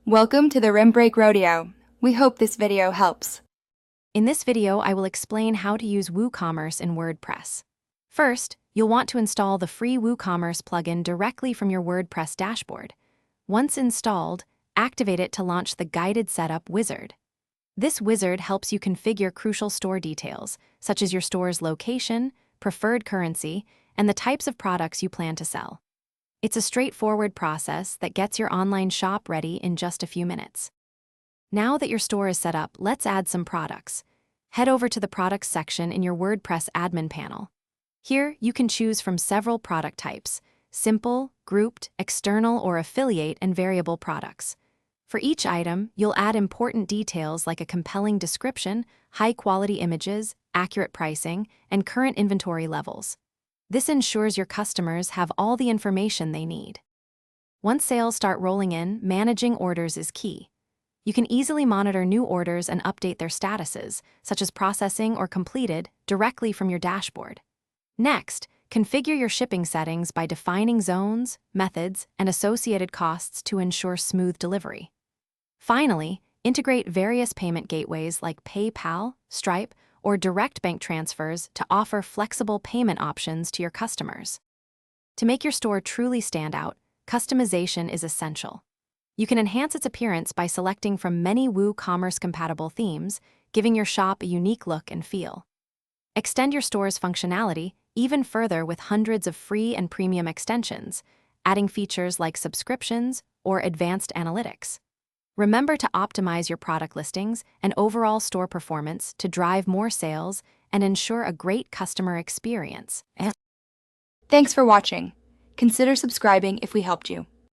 Welcome to the Rim Break Rodeo. We hope this video helps. In this video, I will explain how to use WooCommerce in WordPress. First, you'll want to install the free WooCommerce plugin directly from your WordPress dashboard. Once installed, activate it to launch the Guided Setup wizard. This wizard helps you configure crucial store details, such as your store's location, preferred currency, and the types of products you plan to sell. It's a straightforward process that gets your online shop ready in just a few minutes. Now that your store is set up, let's add some products. Head over to the Products section in your WordPress admin panel. Here, you can choose from several product types: simple, grouped, external, or affiliate and variable products. For each item, you'll add important details like a compelling description, high-quality images, accurate pricing, and current inventory levels. This ensures your customers have all the information they need. Once sales start rolling in, managing orders is key. You can easily monitor new orders and update their statuses, such as processing or completed, directly from your dashboard. Next, configure your shipping settings by defining zones, methods, and associated costs to ensure smooth delivery. Finally, integrate various payment gateways like PayPal, Stripe, or direct bank transfers to offer flexible payment options to your customers. To make your store truly stand out, customization is essential. You can enhance its appearance by selecting from many WooCommerce-compatible themes, giving your shop a unique look and feel. Extend your store's functionality even further with hundreds of free and premium extensions, adding features like subscriptions or advanced analytics. Remember to optimize your product listings and overall store performance to drive more sales and ensure a great customer experience. Thanks for watching. Consider subscribing if we helped you.